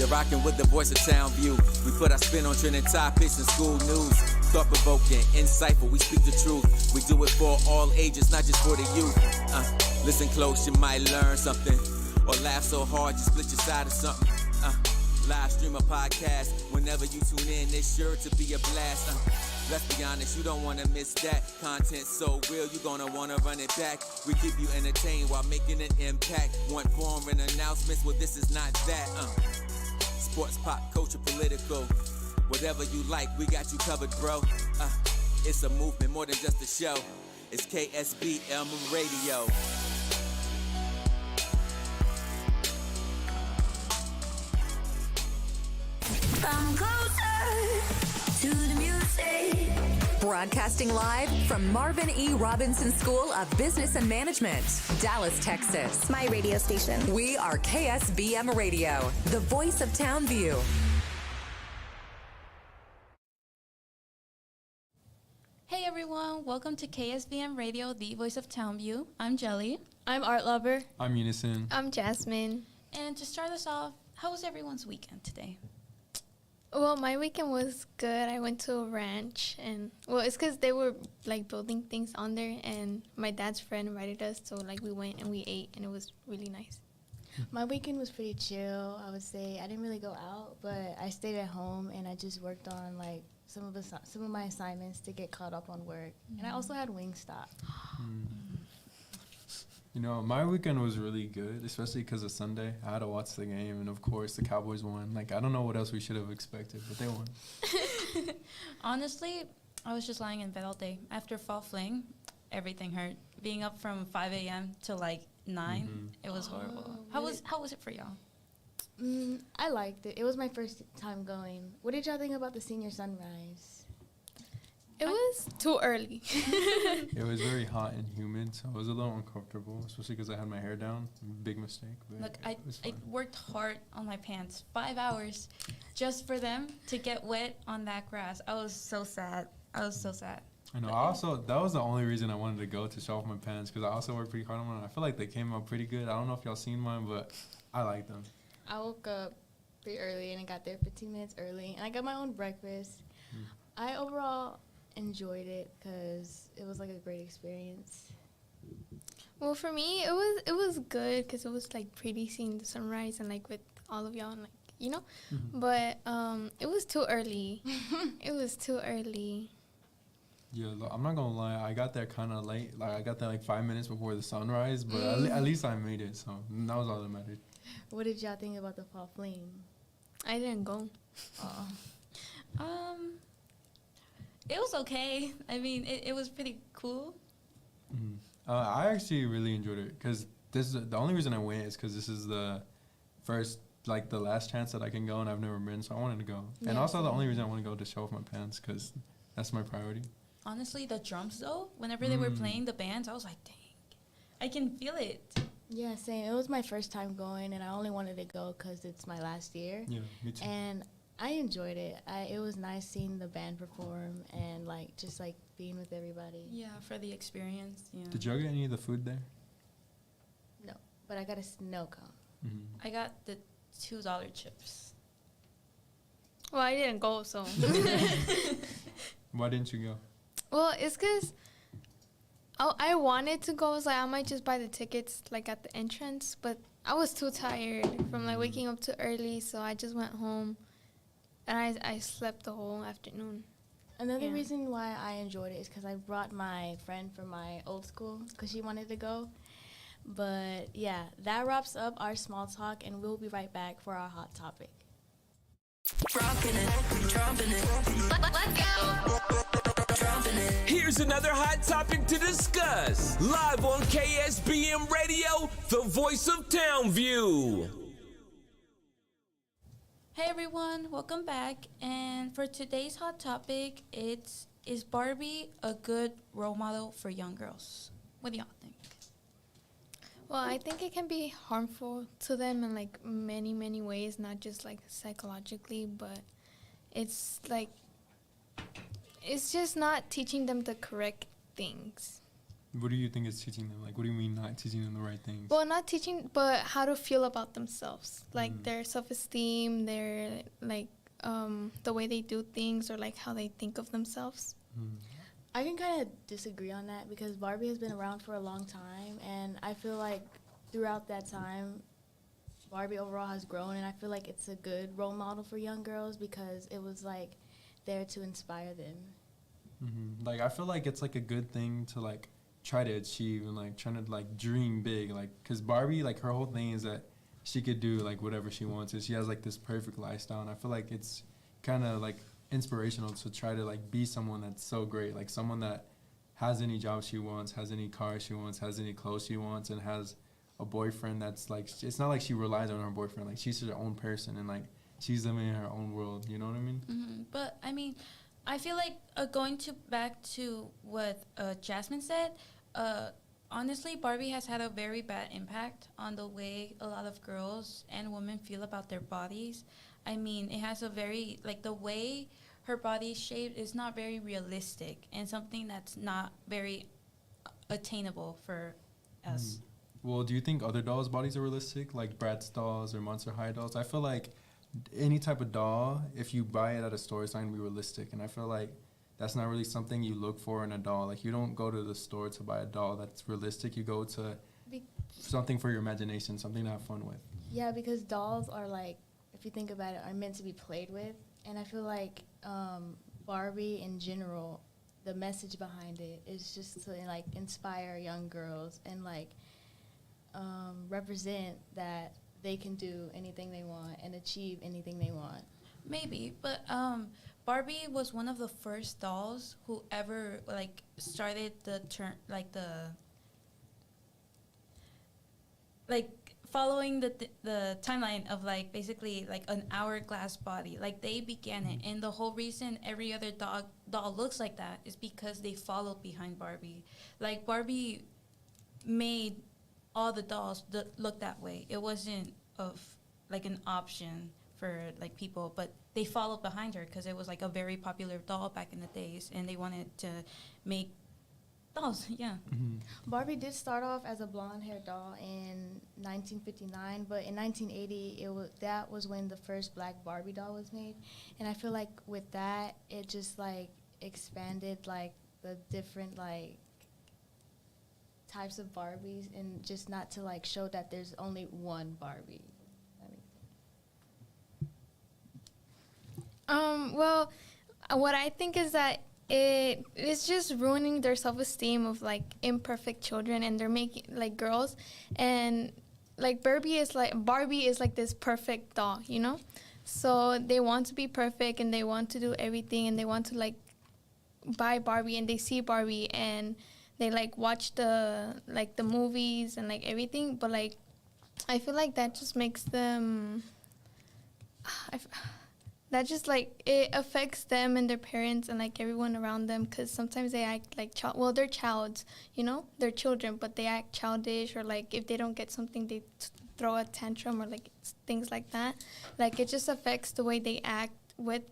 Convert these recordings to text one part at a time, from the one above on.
You're rocking with the voice of Town View. We put our spin on trending topics and school news. Thought-provoking, insightful, we speak the truth. We do it for all ages, not just for the youth. Listen close, you might learn something. Or laugh so hard, you split your side of something. Live stream a podcast. Whenever you tune in, it's sure to be a blast. Let's be honest, you don't want to miss that. Content so real, you gonna want to run it back. We keep you entertained while making an impact. Want foreign announcements? Well, this is not that. Sports, pop, culture, political. Whatever you like, we got you covered, bro. It's a movement more than just a show. It's KSBM Radio. Come closer to the music. Broadcasting live from Marvin E. Robinson School of Business and Management, Dallas, Texas. My radio station. We are KSBM Radio, the voice of Townview. Hey everyone, welcome to KSBM Radio, the voice of Townview. I'm Jelly. I'm Art Lover. I'm Unison. I'm Jasmine. And to start us off, how was everyone's weekend today? Well, my weekend was good. I went to a ranch, and it's because they were like building things on there, and my dad's friend invited us, so like we went and we ate, and it was really nice. My weekend was pretty chill, I would say. I didn't really go out, but I stayed at home and I just worked on like some of my assignments to get caught up on work. And I also had Wingstop. You know, my weekend was really good, especially because of Sunday. I had to watch the game, and of course, the Cowboys won. Like, I don't know what else we should have expected, but they won. Honestly, I was just lying in bed all day. After fall fling, everything hurt. Being up from 5 a.m. to like 9, it was horrible. How was it for y'all? I liked it. It was my first time going. What did y'all think about the senior sunrise? It was too early. It was very hot and humid, so I was a little uncomfortable, especially because I had my hair down. Big mistake. But Look, I worked hard on my pants, 5 hours, just for them to get wet on that grass. I was so sad. I know. That was the only reason I wanted to go, to show off my pants, because I also worked pretty hard on mine. I feel like they came out pretty good. I don't know if y'all seen mine, but I like them. I woke up pretty early and I got there 15 minutes early, and I got my own breakfast. I overall enjoyed it because it was like a great experience. Well, for me, it was good because it was like pretty seeing the sunrise and like with all of y'all and like, you know. But it was too early. It was too early. Yeah, look, I'm not gonna lie. I got there kind of late. Like, I got there like 5 minutes before the sunrise, but at least I made it. So that was all that mattered. What did y'all think about the fall fling? I didn't go. It was okay. I mean, it was pretty cool. I actually really enjoyed it because the only reason I went is because this is the first, like the last chance that I can go, and I've never been, so I wanted to go. Yeah, and also the only reason I want to go to show off my pants because that's my priority. Honestly, the drums though, whenever they were playing the bands, I was like, dang, I can feel it. Yeah, same. It was my first time going, and I only wanted to go because it's my last year. Yeah, me too. And I enjoyed it. It was nice seeing the band perform and like just like being with everybody. Yeah, for the experience. Yeah. Did y'all get any of the food there? No, but I got a snow cone. I got the $2 chips. Well, I didn't go, so. Why didn't you go? Well, it's because I wanted to go. I was like, I might just buy the tickets like at the entrance, but I was too tired from like waking up too early, so I just went home. And I slept the whole afternoon. Another reason why I enjoyed it is because I brought my friend from my old school because she wanted to go. But, yeah, that wraps up our small talk, and we'll be right back for our hot topic. Here's another hot topic to discuss. Live on KSBM Radio, the voice of Townview. Hey everyone, welcome back. And for today's hot topic, is Barbie a good role model for young girls? What do y'all think? Well, I think it can be harmful to them in like many, many ways, not just like psychologically, but it's like, it's just not teaching them the correct things. What do you think is teaching them? Like, what do you mean not teaching them the right things? Well, not teaching, but how to feel about themselves, like their self-esteem, their like the way they do things, or like how they think of themselves. I can kind of disagree on that because Barbie has been around for a long time, and I feel like throughout that time, Barbie overall has grown, and I feel like it's a good role model for young girls because it was like there to inspire them. Like, I feel like it's like a good thing to like try to achieve and like trying to like dream big, like because Barbie, like her whole thing is that she could do like whatever she wants, and she has like this perfect lifestyle, and I feel like it's kind of like inspirational to try to like be someone that's so great, like someone that has any job she wants, has any car she wants, has any clothes she wants, and has a boyfriend that's like, it's not like she relies on her boyfriend, like she's her own person, and like she's living in her own world, you know what I mean? But I mean, I feel like going back to what Jasmine said, honestly, Barbie has had a very bad impact on the way a lot of girls and women feel about their bodies. I mean, it has a very, like, the way her body is shaped is not very realistic and something that's not very attainable for us. Well, do you think other dolls' bodies are realistic, like Bratz dolls or Monster High dolls? I feel like any type of doll, if you buy it at a store, it's not going to be realistic. And I feel like that's not really something you look for in a doll. Like, you don't go to the store to buy a doll that's realistic. You go to something for your imagination, something to have fun with. Yeah, because dolls are like, if you think about it, are meant to be played with. And I feel like Barbie in general, the message behind it is just to like inspire young girls and like represent that they can do anything they want and achieve anything they want. Maybe, but Barbie was one of the first dolls who ever like started the following the timeline of like basically like an hourglass body. Like they began it, and the whole reason every other doll looks like that is because they followed behind Barbie. Like Barbie made all the dolls look that way. It wasn't of like an option for like people, but they followed behind her because it was like a very popular doll back in the days, and they wanted to make dolls. Yeah. Barbie did start off as a blonde-haired doll in 1959, but in 1980 that was when the first black Barbie doll was made, and I feel like with that it just like expanded like the different like types of Barbies, and just not to like show that there's only one Barbie. Well, what I think is that it's just ruining their self-esteem of like imperfect children, and they're making like girls, and like Barbie is like this perfect doll, you know? So they want to be perfect, and they want to do everything, and they want to like buy Barbie, and they see Barbie, and they like watch the movies and like everything, but like I feel like that just makes them that just like it affects them and their parents and like everyone around them, because sometimes they act like they're childs, you know, they're children, but they act childish, or like if they don't get something they throw a tantrum, or like things like that. Like it just affects the way they act with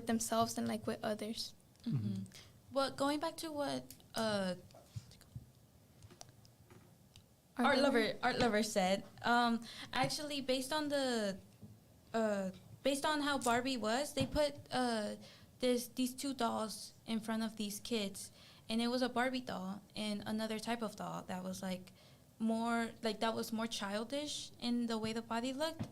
themselves and like with others. Well, going back to what Art Lover said, actually based on how Barbie was, they put these two dolls in front of these kids, and it was a Barbie doll and another type of doll that was more childish in the way the body looked.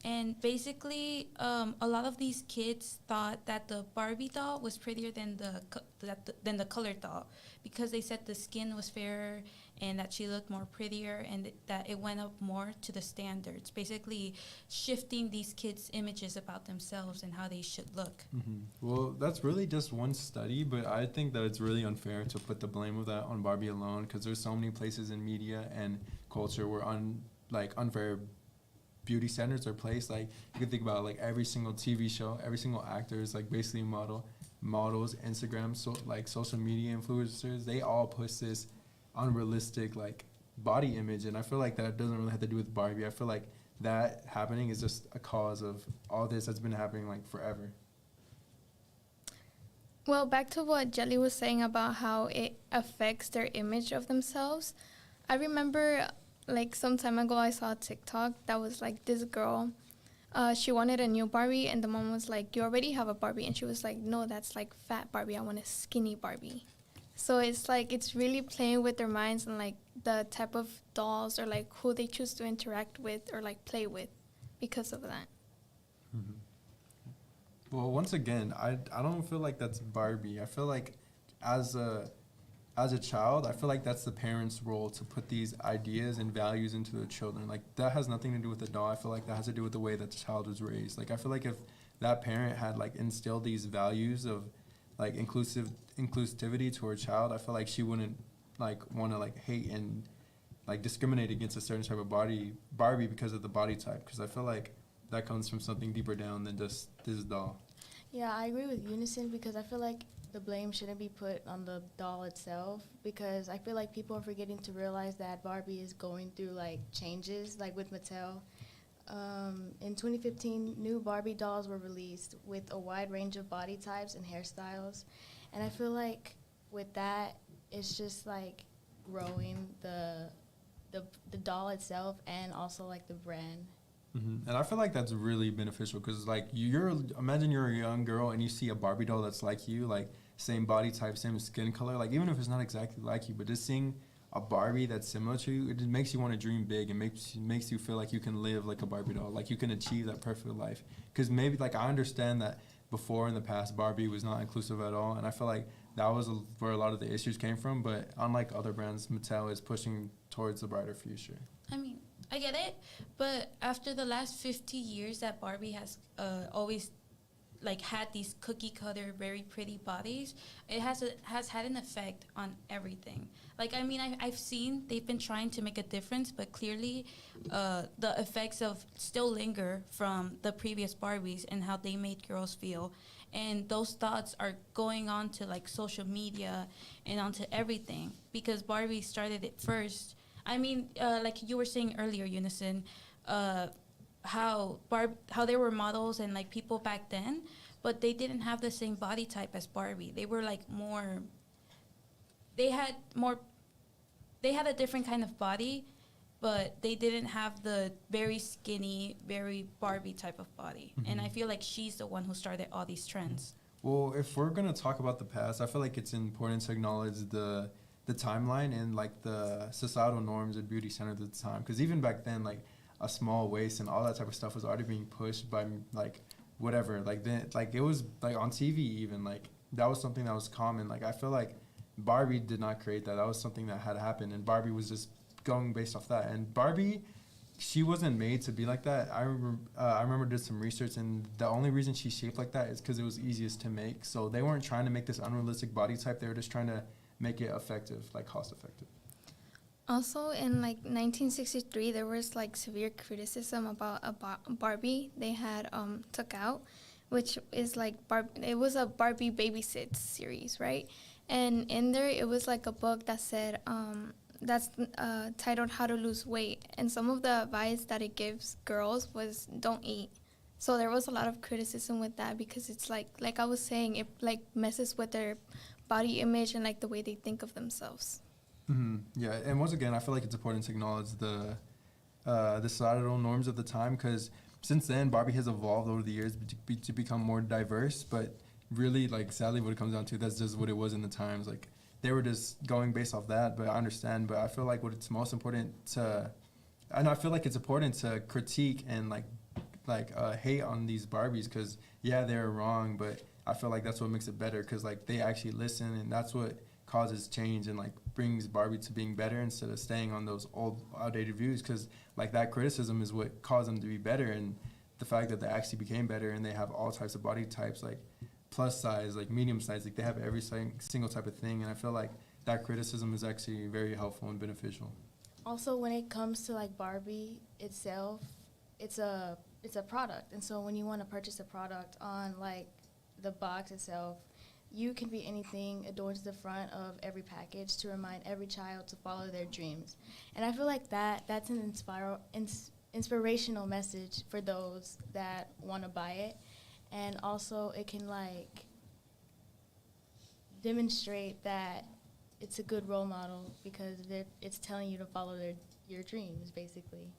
And basically, a lot of these kids thought that the Barbie doll was prettier than the colored doll, because they said the skin was fairer and that she looked more prettier, and that it went up more to the standards, basically shifting these kids' images about themselves and how they should look. Well, that's really just one study, but I think that it's really unfair to put the blame of that on Barbie alone, because there's so many places in media and culture where unfair beauty standards are placed. Like you can think about like every single TV show, every single actor is like basically models, Instagram, social media influencers. They all push this unrealistic like body image, and I feel like that doesn't really have to do with Barbie. I feel like that happening is just a cause of all this that's been happening like forever. Well, back to what Jelly was saying about how it affects their image of themselves. I remember, like, some time ago, I saw a TikTok that was like this girl. She wanted a new Barbie, and the mom was like, "You already have a Barbie," and she was like, "No, that's like fat Barbie. I want a skinny Barbie." So it's like it's really playing with their minds and like the type of dolls or like who they choose to interact with or like play with because of that. Mm-hmm. Well, once again, I don't feel like that's Barbie. I feel like as a child, I feel like that's the parents' role to put these ideas and values into their children. Like, that has nothing to do with the doll. I feel like that has to do with the way that the child was raised. Like, I feel like if that parent had, like, instilled these values of, like, inclusivity to her child, I feel like she wouldn't, like, want to, like, hate and, like, discriminate against a certain type of Barbie because of the body type. Because I feel like that comes from something deeper down than just this doll. Yeah, I agree with Unison because I feel like the blame shouldn't be put on the doll itself because I feel like people are forgetting to realize that Barbie is going through like changes, like with Mattel. In 2015, new Barbie dolls were released with a wide range of body types and hairstyles, and I feel like with that, it's just like growing the doll itself and also like the brand. Mm-hmm. And I feel like that's really beneficial because, like, imagine you're a young girl and you see a Barbie doll that's like you, like, same body type, same skin color, like, even if it's not exactly like you, but just seeing a Barbie that's similar to you, it just makes you want to dream big and makes you feel like you can live like a Barbie doll, like you can achieve that perfect life. Because maybe, like, I understand that before in the past, Barbie was not inclusive at all, and I feel like that was where a lot of the issues came from, but unlike other brands, Mattel is pushing towards a brighter future. I mean, I get it, but after the last 50 years that Barbie has always like had these cookie cutter, very pretty bodies, it has had an effect on everything. Like, I mean, I've seen they've been trying to make a difference, but clearly the effects of still linger from the previous Barbies and how they made girls feel. And those thoughts are going on to like social media and onto everything because Barbie started it first. I mean, like you were saying earlier, Unison, how they were models and like people back then, but they didn't have the same body type as Barbie. They were like they had a different kind of body, but they didn't have the very skinny, very Barbie type of body. Mm-hmm. And I feel like she's the one who started all these trends. Well, if we're gonna talk about the past, I feel like it's important to acknowledge the timeline and like the societal norms of beauty standards at the time, because even back then, like a small waist and all that type of stuff was already being pushed by like whatever, like then, like it was like on TV even, like that was something that was common. Like I feel like Barbie did not create that. That was something that had happened, and Barbie was just going based off that. And Barbie, she wasn't made to be like that. I remember did some research, and the only reason she's shaped like that is because it was easiest to make. So they weren't trying to make this unrealistic body type. They were just trying to make it effective, like cost effective. Also, in like 1963, there was like severe criticism about a Barbie they had took out, which is like it was a Barbie Babysit series, right? And in there, it was like a book that said that's titled How to Lose Weight, and some of the advice that it gives girls was don't eat. So there was a lot of criticism with that because it's like I was saying, it like messes with their body image and like the way they think of themselves. Mm-hmm. Yeah, and once again, I feel like it's important to acknowledge the societal norms of the time, because since then, Barbie has evolved over the years to become more diverse, but really, like, sadly, what it comes down to, that's just what it was in the times. Like, they were just going based off that, but I understand. But I feel like what it's most important to, and I feel like it's important to critique and, hate on these Barbies, because, yeah, they're wrong, but I feel like that's what makes it better, because, like, they actually listen, and that's what causes change and, like, brings Barbie to being better instead of staying on those old, outdated views, because, like, that criticism is what caused them to be better, and the fact that they actually became better and they have all types of body types, like, plus size, like, medium size, like, they have every single type of thing, and I feel like that criticism is actually very helpful and beneficial. Also, when it comes to, like, Barbie itself, it's a product, and so when you want to purchase a product on, like, the box itself, you can be anything adorned to the front of every package to remind every child to follow their dreams. And I feel like that's an inspirational message for those that want to buy it. And also it can, like, demonstrate that it's a good role model because it's telling you to follow your dreams, basically.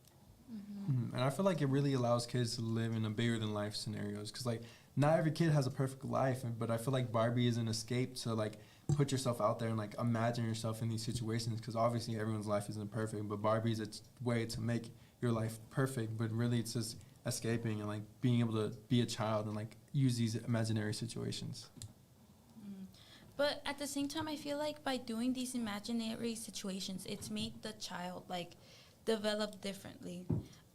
And I feel like it really allows kids to live in a bigger than life scenarios, because like not every kid has a perfect life, but I feel like Barbie is an escape to like put yourself out there and like imagine yourself in these situations, because obviously everyone's life isn't perfect, but Barbie is a way to make your life perfect, but really it's just escaping and like being able to be a child and like use these imaginary situations. But at the same time, I feel like by doing these imaginary situations, it's made the child like develop differently.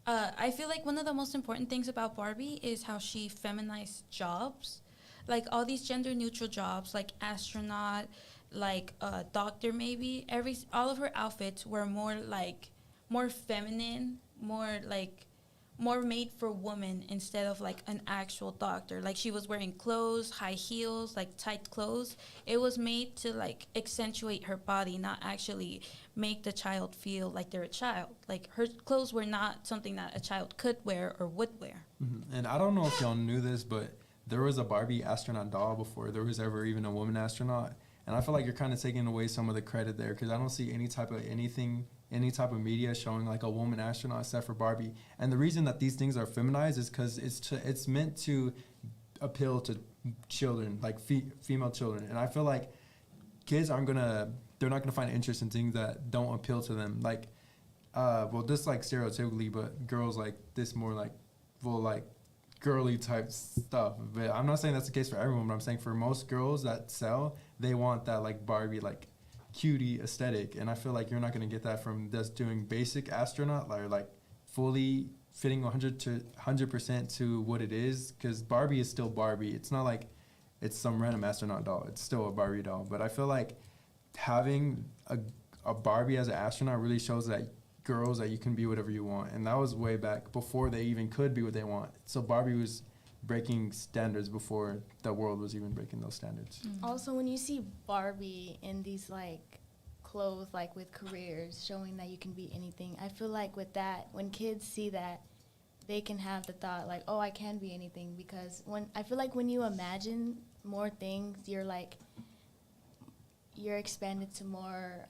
I feel like one of the most important things about Barbie is how she feminized jobs, like all these gender neutral jobs, like astronaut, like doctor, maybe all of her outfits were more feminine, more made for women instead of like an actual doctor. Like she was wearing clothes, high heels, like tight clothes. It was made to like accentuate her body, not actually make the child feel like they're a child. Like her clothes were not something that a child could wear or would wear. And I don't know if y'all knew this, but there was a Barbie astronaut doll before there was ever even a woman astronaut. And I feel like you're kind of taking away some of the credit there, because I don't see any type of media showing like a woman astronaut except for Barbie. And the reason that these things are feminized is because it's meant to appeal to children, like female children. And I feel like kids they're not gonna find interest in things that don't appeal to them. Like, just like stereotypically, but girls like this more like, girly type stuff. But I'm not saying that's the case for everyone, but I'm saying for most girls that sell, they want that like Barbie, like cutie aesthetic. And I feel like you're not going to get that from just doing basic astronaut, like fully fitting 100% to what it is, because Barbie is still Barbie. It's not like it's some random astronaut doll. It's still a Barbie doll. But I feel like having a Barbie as an astronaut really shows that girls that you can be whatever you want. And that was way back before they even could be what they want. So Barbie was breaking standards before the world was even breaking those standards. Also, when you see Barbie in these like clothes, like with careers, showing that you can be anything, I feel like with that, when kids see that, they can have the thought like, oh, I can be anything. Because I feel like when you imagine more things, you're expanded to more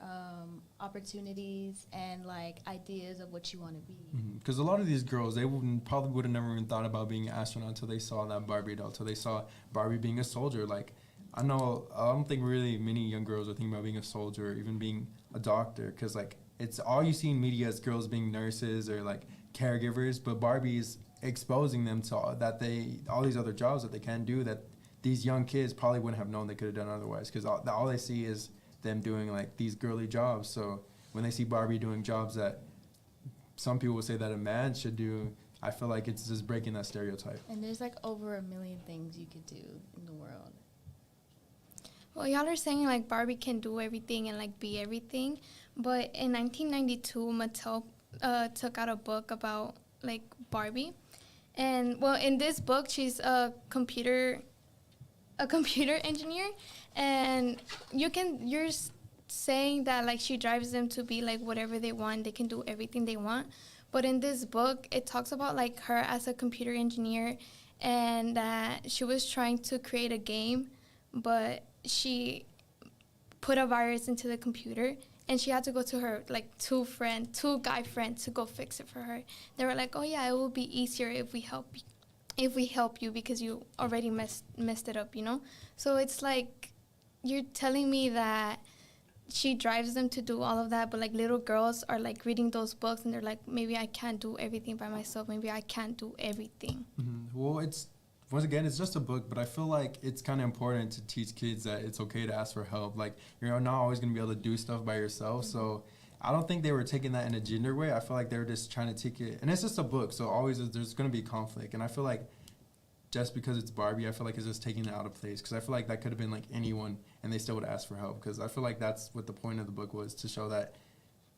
opportunities and like ideas of what you want to be. Because a lot of these girls, they probably would have never even thought about being an astronaut until they saw that Barbie doll, until they saw Barbie being a soldier. Like, I don't think really many young girls are thinking about being a soldier or even being a doctor, because like it's all you see in media is girls being nurses or like caregivers, but Barbie is exposing them to all these other jobs that they can do that these young kids probably wouldn't have known they could have done otherwise, because all they see is them doing like these girly jobs. So when they see Barbie doing jobs that some people would say that a man should do, I feel like it's just breaking that stereotype. And there's like over 1 million things you could do in the world. Well, y'all are saying like Barbie can do everything and like be everything, but in 1992, Mattel took out a book about like Barbie, and well, in this book, she's a computer engineer, and you're saying that like she drives them to be like whatever they want, they can do everything they want. But in this book, it talks about like her as a computer engineer, and that she was trying to create a game, but she put a virus into the computer, and she had to go to her like two guy friends to go fix it for her. They were like, oh yeah, it will be easier if we help you because you already messed it up, you know? So it's like you're telling me that she drives them to do all of that, but like little girls are like reading those books and they're like, maybe I can't do everything by myself. Maybe I can't do everything. Well, once again, it's just a book, but I feel like it's kind of important to teach kids that it's okay to ask for help. Like, you're not always going to be able to do stuff by yourself. So I don't think they were taking that in a gender way. I feel like they were just trying to take it, and it's just a book, so always there's going to be conflict. And I feel like just because it's Barbie, I feel like it's just taking it out of place, because I feel like that could have been like anyone and they still would ask for help, because I feel like that's what the point of the book was, to show that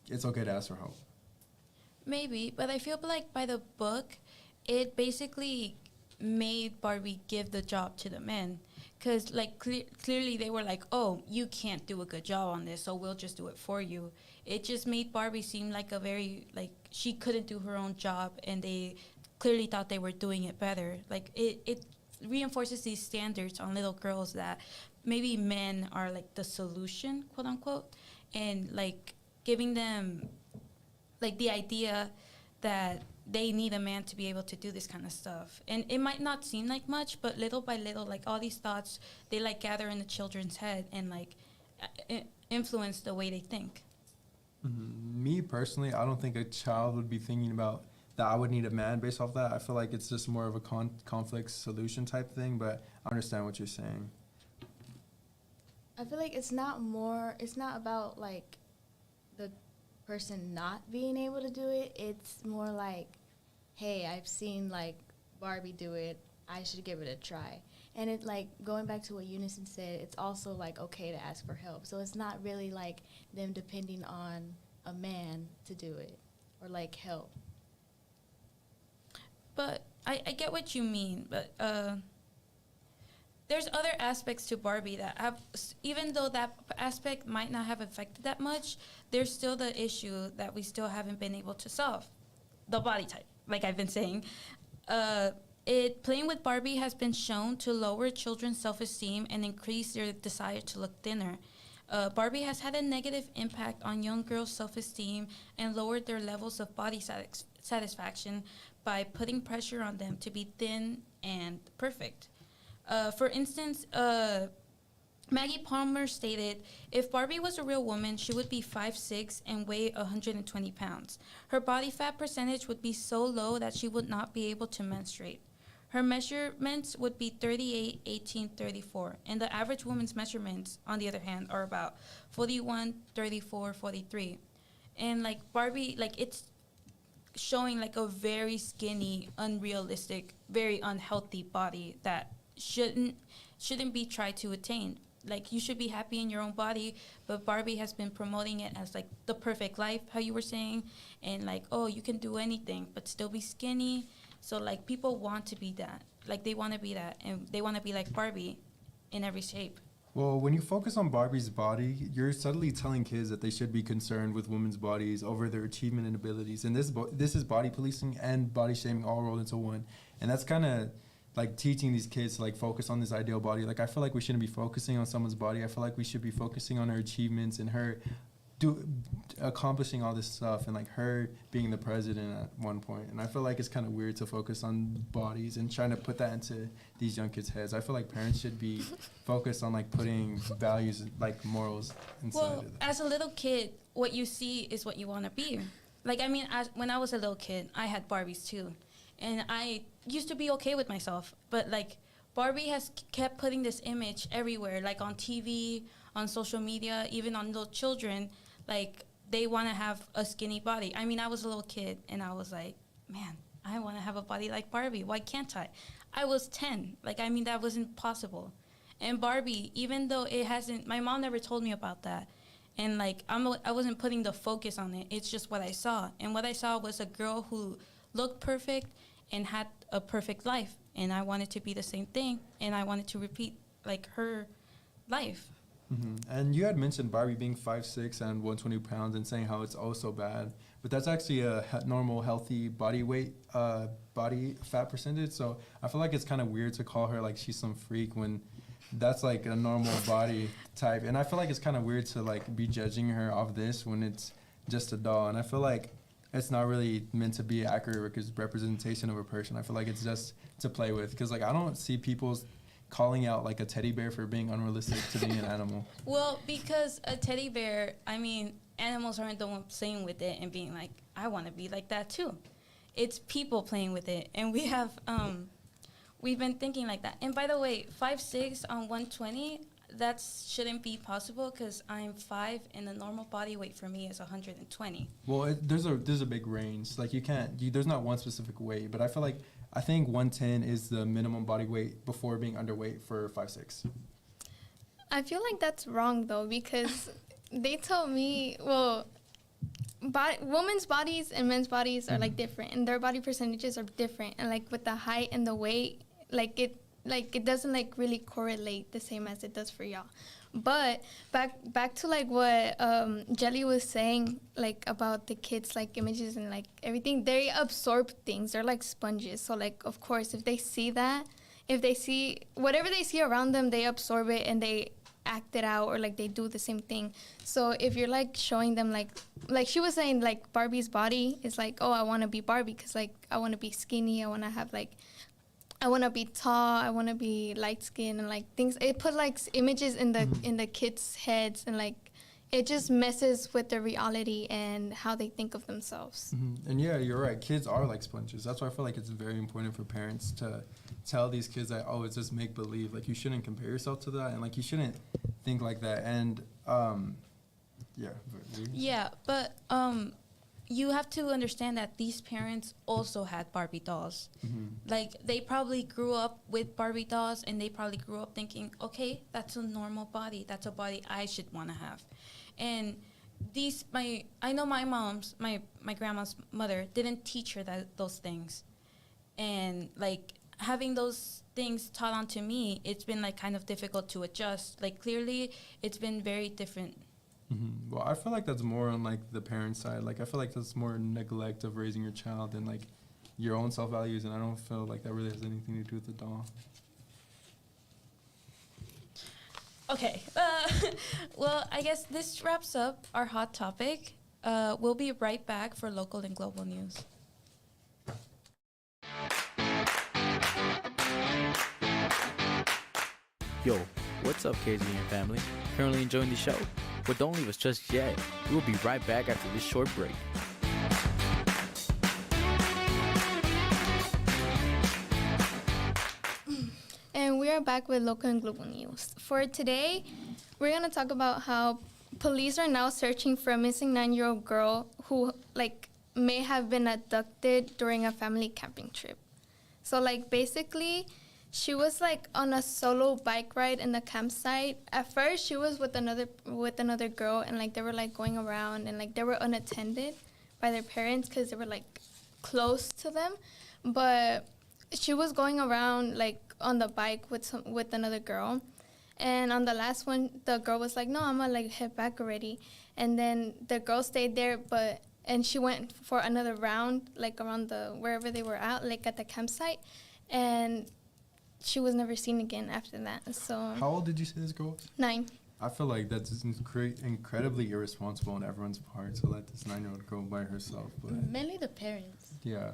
it's okay to ask for help. Maybe, but I feel like by the book, it basically made Barbie give the job to the men, because like clearly they were like, oh, you can't do a good job on this, so we'll just do it for you. It just made Barbie seem like a very, like, she couldn't do her own job, and they clearly thought they were doing it better. Like, it reinforces these standards on little girls that maybe men are like the solution, quote unquote, and like giving them like the idea that they need a man to be able to do this kind of stuff. And it might not seem like much, but little by little, like all these thoughts, they like gather in the children's head and like influence the way they think. Me personally, I don't think a child would be thinking about that I would need a man based off that. I feel like it's just more of a conflict solution type thing, but I understand what you're saying. I feel like it's not about like the person not being able to do it. It's more like, hey, I've seen like Barbie do it, I should give it a try. And it like going back to what Unison said, it's also like okay to ask for help. So it's not really like them depending on a man to do it or like help. But I get what you mean, but there's other aspects to Barbie that have, even though that aspect might not have affected that much, there's still the issue that we still haven't been able to solve. The body type, like I've been saying. Playing with Barbie has been shown to lower children's self-esteem and increase their desire to look thinner. Barbie has had a negative impact on young girls' self-esteem and lowered their levels of body satisfaction by putting pressure on them to be thin and perfect. For instance, Maggie Palmer stated, if Barbie was a real woman, she would be 5'6" and weigh 120 pounds. Her body fat percentage would be so low that she would not be able to menstruate. Her measurements would be 38, 18, 34, and the average woman's measurements, on the other hand, are about 41, 34, 43. And like Barbie, like it's showing like a very skinny, unrealistic, very unhealthy body that shouldn't be tried to attain. Like you should be happy in your own body, but Barbie has been promoting it as like the perfect life, how you were saying, and like, oh, you can do anything but still be skinny. So like people want to be that, like they want to be that, and they want to be like Barbie in every shape. Well, when you focus on Barbie's body, you're subtly telling kids that they should be concerned with women's bodies over their achievement and abilities. And this is body policing and body shaming all rolled into one. And that's kind of like teaching these kids to like focus on this ideal body. Like I feel like we shouldn't be focusing on someone's body. I feel like we should be focusing on her achievements and her accomplishing all this stuff, and like her being the president at one point. And I feel like it's kind of weird to focus on bodies and trying to put that into these young kids' heads. I feel like parents should be focused on like putting values, like morals inside of them. As a little kid, what you see is what you want to be. Like, I mean, when I was a little kid, I had Barbies too. And I used to be okay with myself. But like Barbie has kept putting this image everywhere, like on TV, on social media, even on little children. Like, they want to have a skinny body. I mean, I was a little kid, and I was like, man, I want to have a body like Barbie. Why can't I? I was 10. Like, I mean, that wasn't possible. And Barbie, even though it hasn't, my mom never told me about that. And, like, I wasn't putting the focus on it. It's just what I saw. And what I saw was a girl who looked perfect and had a perfect life. And I wanted to be the same thing. And I wanted to repeat, like, her life. Mm-hmm. And you had mentioned Barbie being 5'6" and 120 pounds and saying how it's oh so bad. But that's actually a normal, healthy body weight, body fat percentage. So I feel like it's kind of weird to call her like she's some freak when that's like a normal body type. And I feel like it's kind of weird to like be judging her off this when it's just a doll. And I feel like it's not really meant to be accurate representation of a person. I feel like it's just to play with. Because like I don't see people's calling out like a teddy bear for being unrealistic to being an animal. Well, because a teddy bear, I mean, animals aren't the ones playing with it and being like, I want to be like that too. It's people playing with it. And we have, we've been thinking like that. And by the way, 5'6" on 120, that shouldn't be possible because I'm 5 and the normal body weight for me is 120. Well, there's a big range. Like there's not one specific weight, but I think 110 is the minimum body weight before being underweight for 5'6". I feel like that's wrong though, because they told me, women's bodies and men's bodies are like different, and their body percentages are different, and like with the height and the weight, it doesn't like really correlate the same as it does for y'all. But back to like what Jelly was saying, like about the kids, like images and like everything, they absorb things. They're like sponges. So like of course if they see that, if they see whatever they see around them, they absorb it and they act it out, or like they do the same thing. So if you're like showing them like she was saying, like Barbie's body is like, oh, I want to be Barbie because like I want to be skinny, I want to have like, I want to be tall, I want to be light skinned, and like things. It put like images in the kids' heads, and like it just messes with their reality and how they think of themselves. And yeah, you're right. Kids are like sponges. That's why I feel like it's very important for parents to tell these kids that, oh, it's just make believe. Like, you shouldn't compare yourself to that, and like you shouldn't think like that. And Yeah, but you have to understand that these parents also had Barbie dolls. Like, they probably grew up with Barbie dolls, and they probably grew up thinking, okay, that's a normal body. That's a body I should want to have. And I know my grandma's mother didn't teach her those things. And like, having those things taught onto me, it's been like kind of difficult to adjust. Like, clearly it's been very different. Well, I feel like that's more on like the parent side. Like, I feel like that's more neglect of raising your child than like your own self-values, and I don't feel like that really has anything to do with the doll. Okay, well, I guess this wraps up our hot topic. We'll be right back for local and global news. Yo, what's up, KZ and family? Currently enjoying the show? But don't leave us just yet. We'll be right back after this short break. And we are back with local and global news. For today, we're going to talk about how police are now searching for a missing 9-year-old girl who like may have been abducted during a family camping trip. So like basically, she was like on a solo bike ride in the campsite. At first, she was with another girl, and like they were like going around, and like they were unattended by their parents because they were like close to them. But she was going around like on the bike with another girl, and on the last one, the girl was like, "No, I'm gonna like head back already." And then the girl stayed there, and she went for another round, like around wherever they were at, like at the campsite, and she was never seen again after that. So How old did you say this girl was? 9. I feel like that's incredibly irresponsible on everyone's part to let this 9-year-old go by herself. But Mainly the parents. yeah.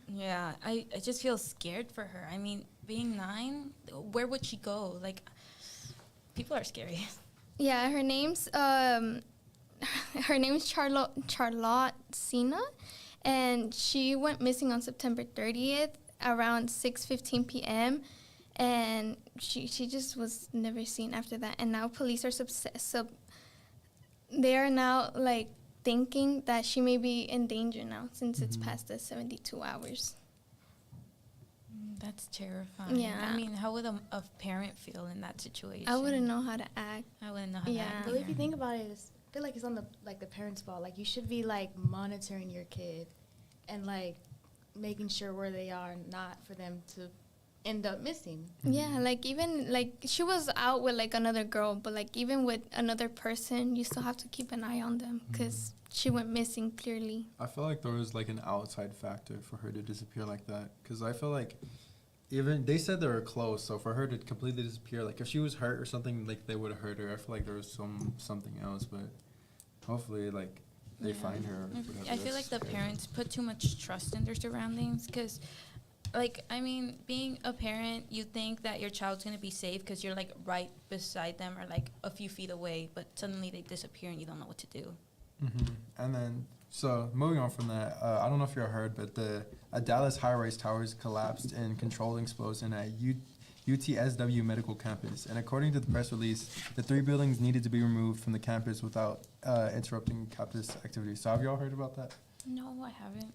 Yeah. I just feel scared for her. I mean, being 9, where would she go? Like, people are scary. Yeah, her name's Charlotte Sina, and she went missing on September 30th around 6:15 p.m. and she just was never seen after that. And now police are they are now like thinking that she may be in danger now since it's past the 72 hours. That's terrifying. Yeah. I mean, how would a parent feel in that situation? I wouldn't know how to act. I wouldn't know how to act. But if you think about it, I feel like it's on the parents' fault. Like, you should be like monitoring your kid and like making sure where they are, not for them to end up missing. Yeah, like even like she was out with like another girl, but like even with another person, you still have to keep an eye on them because she went missing clearly. I feel like there was like an outside factor for her to disappear like that, because I feel like even they said they were close, so for her to completely disappear, like if she was hurt or something, like they would have hurt her. I feel like there was something else, but hopefully like they find her. I feel like the parents put too much trust in their surroundings because, like, I mean, being a parent, you think that your child's going to be safe because you're, like, right beside them or, like, a few feet away, but suddenly they disappear and you don't know what to do. And then, so moving on from that, I don't know if you heard, but a Dallas high-rise towers collapsed in controlled explosion at UTSW Medical Campus. And according to the press release, the 3 buildings needed to be removed from the campus without interrupting campus activities. So have y'all heard about that? No, I haven't.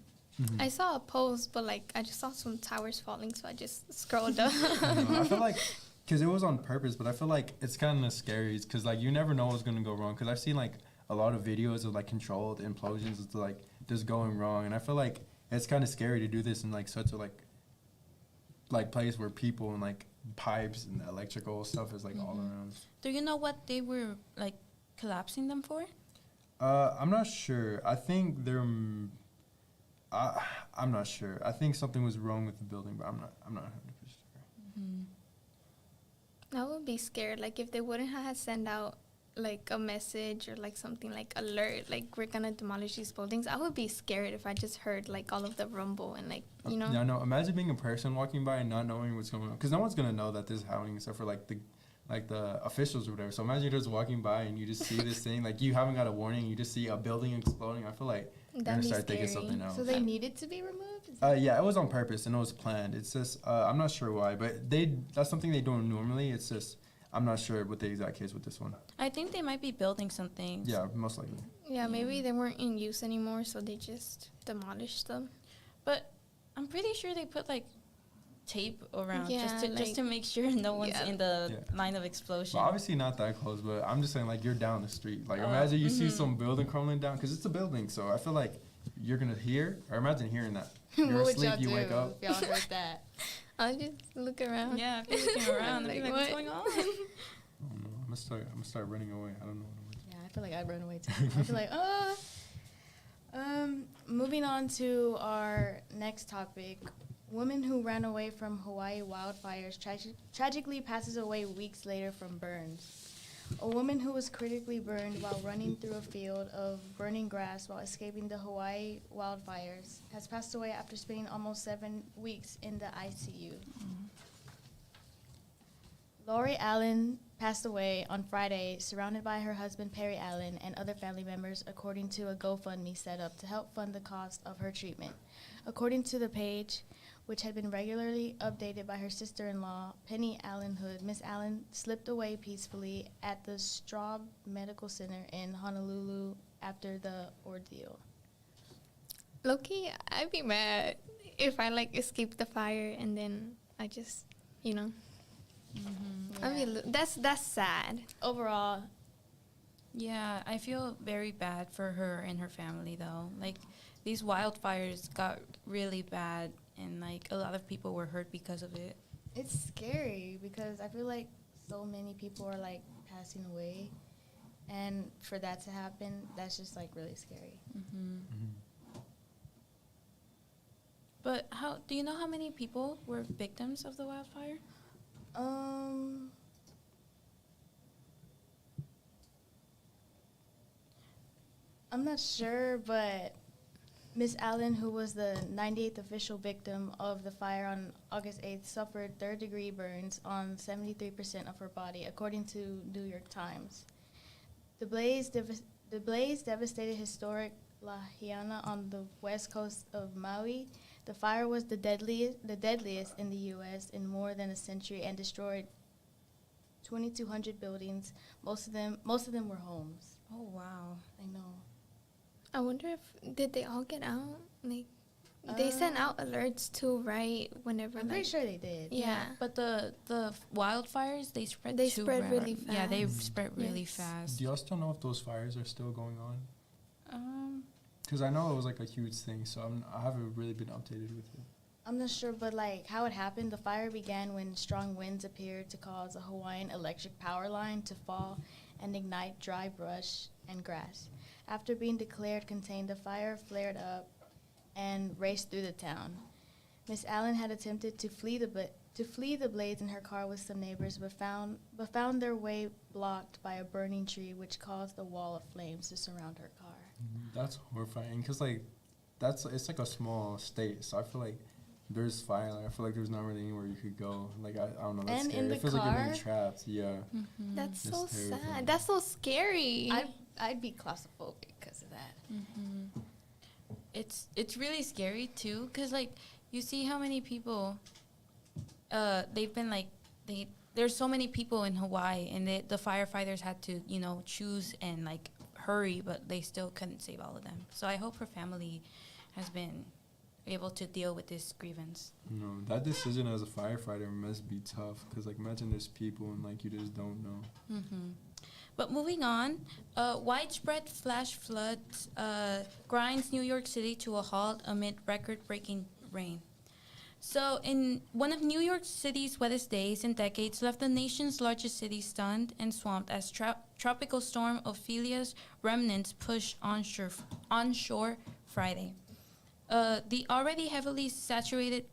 I saw a post, but like I just saw some towers falling, so I just scrolled up. I feel like, because it was on purpose, but I feel like it's kind of scary because like you never know what's going to go wrong. Because I've seen like a lot of videos of like controlled implosions. It's like just going wrong. And I feel like it's kind of scary to do this in like such a like place where people and like pipes and electrical stuff is like all around. Do you know what they were like collapsing them for? I'm not sure. I think they're. I'm not sure. I think something was wrong with the building, but I'm not 100% sure. I would be scared. Like, if they wouldn't have sent out, like, a message or, like, something like alert, like, we're going to demolish these buildings, I would be scared if I just heard, like, all of the rumble and, like, you know. Yeah, no. Imagine being a person walking by and not knowing what's going on. Because no one's going to know that this is happening except for, like, the officials or whatever. So imagine you're just walking by and you just see this thing. Like, you haven't got a warning. You just see a building exploding. I feel like you're going to start thinking something else. So they needed to be removed? Yeah, it was on purpose and it was planned. It's just, I'm not sure why, but that's something they do normally. It's just, I'm not sure what the exact case with this one. I think they might be building some things. Yeah, most likely. Yeah, maybe they weren't in use anymore, so they just demolished them. But I'm pretty sure they put, like, tape around just like, to make sure no one's in the line of explosion. Well, obviously not that close, but I'm just saying, like, you're down the street. Like, imagine you see some building crumbling down, because it's a building, so I feel like you're going to hear, or imagine hearing that. You're asleep, you wake up. If y'all heard that? I'll just look around. Yeah, if you're looking around, Like, like, what's going on? I don't know. I'm gonna start running away. I don't know what I'm gonna do. Yeah, I feel like I'd run away too. I feel like, moving on to our next topic. Woman who ran away from Hawaii wildfires tragically passes away weeks later from burns. A woman who was critically burned while running through a field of burning grass while escaping the Hawaii wildfires has passed away after spending almost 7 weeks in the ICU. Lori Allen passed away on Friday, surrounded by her husband Perry Allen and other family members, according to a GoFundMe set up to help fund the cost of her treatment. According to the page, which had been regularly updated by her sister-in-law, Penny Allen Hood, Miss Allen slipped away peacefully at the Straub Medical Center in Honolulu after the ordeal. Low-key, I'd be mad if I, like, escaped the fire and then I just, you know. I mean, that's sad. Overall, Yeah, I feel very bad for her and her family, though. Like, these wildfires got really bad, and, like, a lot of people were hurt because of it. it's scary because I feel like so many people are, like, passing away. And for that to happen, that's just, like, really scary. But do you know how many people were victims of the wildfire? I'm not sure, but Miss Allen, who was the 98th official victim of the fire on August 8th, suffered third-degree burns on 73% of her body, according to New York Times. The blaze devastated historic Lahaina on the west coast of Maui. The fire was the deadliest in the U.S. in more than a century and destroyed 2,200 buildings. Most of them were homes. Oh, wow. I know. I wonder if, did they all get out? Like, they sent out alerts too, right? Whenever, I'm pretty sure they did. Yeah. But the wildfires, they spread They too spread ra- really Yeah, they fast. spread really Yes. fast. Do y'all still know if those fires are still going on? Because I know it was, like, a huge thing, so I haven't really been updated with it. I'm not sure, but, like, how it happened, the fire began when strong winds appeared to cause a Hawaiian electric power line to fall and ignite dry brush and grass. After being declared contained, the fire flared up and raced through the town. Miss Allen had attempted to flee the blaze in her car with some neighbors, but found their way blocked by a burning tree, which caused a wall of flames to surround her car. That's horrifying, because, like, it's like a small state, so I feel like there's fire. Like, I feel like there's not really anywhere you could go. Like, I don't know. That's And scary. in It the feels like you're car? being trapped. Yeah. That's so That's terrifying. sad. That's so scary. I'd be claustrophobic because of that. It's really scary too, because, like, you see how many people they've been, like, there's so many people in Hawaii, and the firefighters had to, you know, choose and, like, hurry, but they still couldn't save all of them. So I hope her family has been able to deal with this grievance. No, that decision as a firefighter must be tough, because, like, imagine there's people and, like, you just don't know. But moving on, widespread flash floods grinds New York City to a halt amid record-breaking rain. So, in one of New York City's wettest days in decades, left the nation's largest city stunned and swamped as tropical storm Ophelia's remnants pushed onshore Friday. The already heavily saturated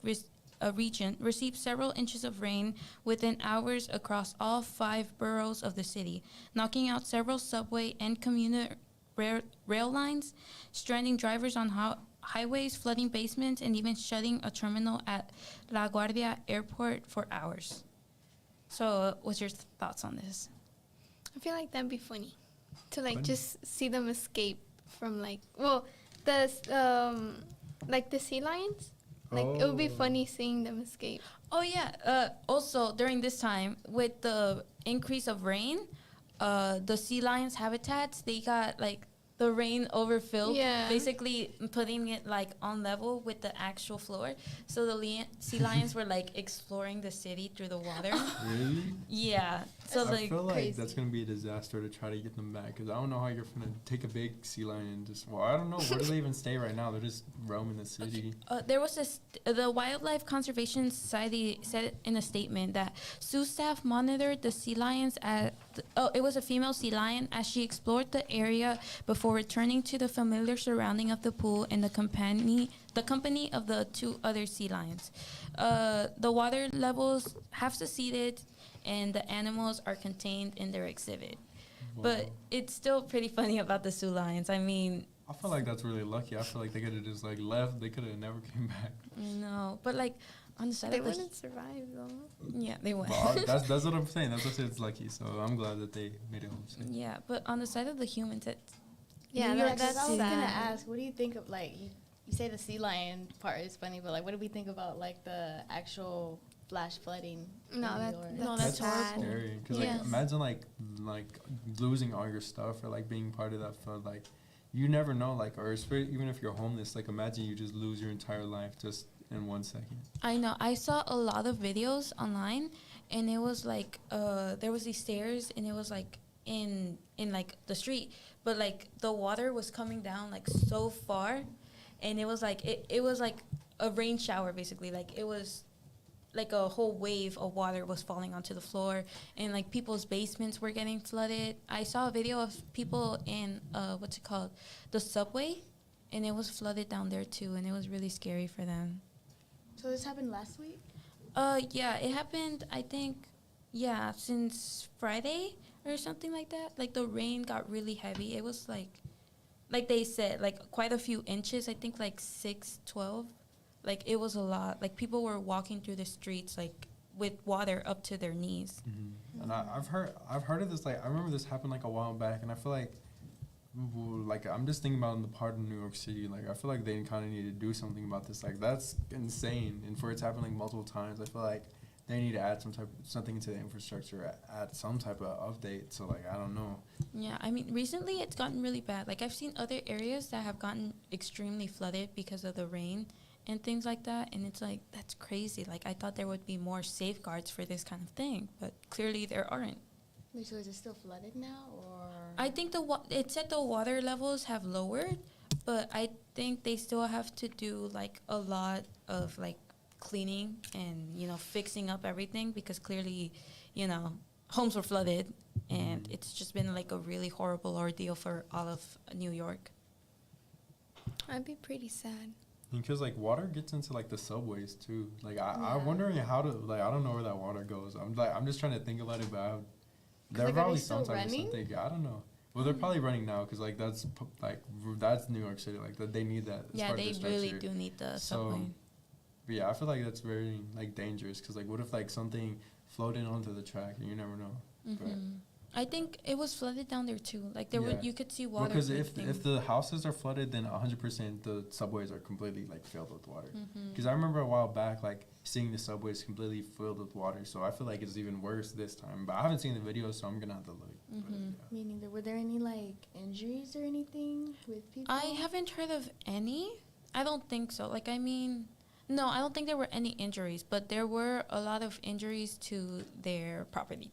region received several inches of rain within hours across all 5 boroughs of the city, knocking out several subway and commuter rail lines, stranding drivers on highways, flooding basements, and even shutting a terminal at LaGuardia Airport for hours. So, what's your thoughts on this? I feel like that'd be funny to like Funny? just see them escape from the like the sea lions. Like it would be Oh. funny seeing them escape. Oh yeah. Also, during this time, with the increase of rain, the sea lions' habitats, they got like the rain overfilled, Yeah. basically putting it like on level with the actual floor. So the sea lions were like exploring the city through the water. Really? Yeah. So I like feel like crazy. that's gonna be a disaster to try to get them back, because I don't know how you're gonna take a big sea lion and just. Well, I don't know. Where do they even stay right now? They're just roaming the city. there was the Wildlife Conservation Society said in a statement that zoo staff monitored the sea lions it was a female sea lion as she explored the area before returning to the familiar surrounding of the pool and the company of the 2 other sea lions. The water levels have receded and the animals are contained in their exhibit. But Wow. it's still pretty funny about the zoo lions. I mean, I feel like that's really lucky. I feel like they could have just like left. They could have never came back. no, but like on the side They of the wouldn't survive though. yeah, they would. Well, that's what I'm saying. That's what I said. It's lucky. So I'm glad that they made it home safe. Yeah, but on the side of the humans, it's Yeah, Yeah, that's I was gonna sad. ask, what do you think of like you say the sea lion part is funny, but like what do we think about like the actual flash flooding? in No, New that, York? No, that's that's sad. horrible. Scary. Because Yes. like imagine like losing all your stuff or like being part of that flood. Like you never know. Like or even if you're homeless, like imagine you just lose your entire life just in 1 second. I know. I saw a lot of videos online, and it was like there was these stairs, and it was like in like the street, but like the water was coming down like so far, and it was like it was like a rain shower basically. Like it was like a whole wave of water was falling onto the floor, and like people's basements were getting flooded. I saw a video of people in the subway, and it was flooded down there too, and it was really scary for them. So this happened last week? Yeah, it happened, I think, since Friday or something like that. Like, the rain got really heavy. It was, like they said, like, quite a few inches. I think, like, 6, 12. Like, it was a lot. Like, people were walking through the streets, like, with water up to their knees. Mm-hmm. And I've heard of this. Like I remember this happened like a while back, and I feel like I'm just thinking about in the part of New York City. Like I feel like they kind of need to do something about this. Like that's insane, and for it to happen like multiple times, I feel like they need to add something to the infrastructure, add some type of update. So like I don't know. Yeah, I mean, recently it's gotten really bad. Like, I've seen other areas that have gotten extremely flooded because of the rain and things like that, and it's like, that's crazy. Like, I thought there would be more safeguards for this kind of thing, but clearly there aren't. Wait, so is it still flooded now, or? I think it said the water levels have lowered, but I think they still have to do, like, a lot of, like, cleaning and, you know, fixing up everything, because clearly, you know, homes were flooded, and it's just been, like, a really horrible ordeal for all of New York. I'd be pretty sad. Because like water gets into like the subways too. Like I'm wondering how to like I don't know where that water goes. I'm just trying to think about it, but there like, are probably they still some type of running? something. I don't know. Well, they're probably running now because like that's New York City. Like they need that. As Yeah, part of they their really structure. do need the So, subway. But yeah, I feel like that's very like dangerous because like what if like something floated onto the track and you never know. But, I think it was flooded down there too. Like you could see water. Because drifting. if the houses are flooded, then 100% the subways are completely like filled with water. Mm-hmm. Because I remember a while back like seeing the subways completely filled with water. So I feel like it's even worse this time. But I haven't seen the video, so I'm gonna have to look. But, Mhm. yeah. Me neither. Were there any like injuries or anything with people? I haven't heard of any. I don't think so. Like, I mean, no, I don't think there were any injuries, but there were a lot of injuries to their property.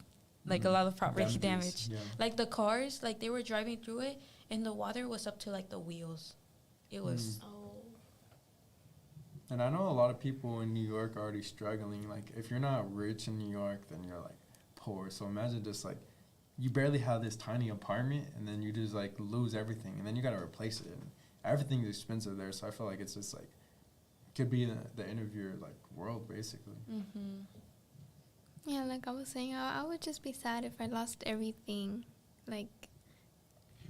Like, a lot of property damage. Yeah. Like, the cars, like, they were driving through it, and the water was up to, like, the wheels. It was... Oh. And I know a lot of people in New York are already struggling. Like, if you're not rich in New York, then you're, like, poor. So imagine just, like, you barely have this tiny apartment, and then you just, like, lose everything. And then you got to replace it. And everything's expensive there. So I feel like it's just, like, could be the end of your, like, world, basically. Mm-hmm. Yeah, like I was saying, I would just be sad if I lost everything. Like,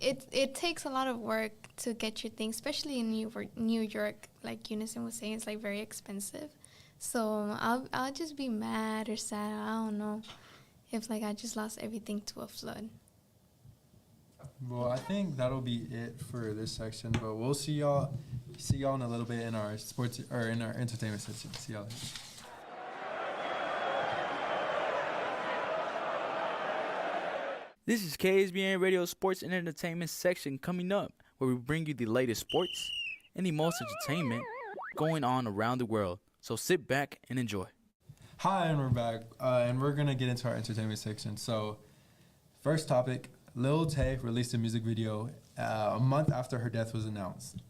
it takes a lot of work to get your things, especially in New York. Like Unison was saying, it's like very expensive. So I'll just be mad or sad. I don't know if like I just lost everything to a flood. Well, I think that'll be it for this section, but we'll see y'all in a little bit in our sports or in our entertainment section. See y'all later. This is KSBN Radio Sports and Entertainment section coming up, where we bring you the latest sports and the most entertainment going on around the world. So sit back and enjoy. Hi, and we're back, and we're gonna get into our entertainment section. So, first topic: Lil Tay released a music video a month after her death was announced.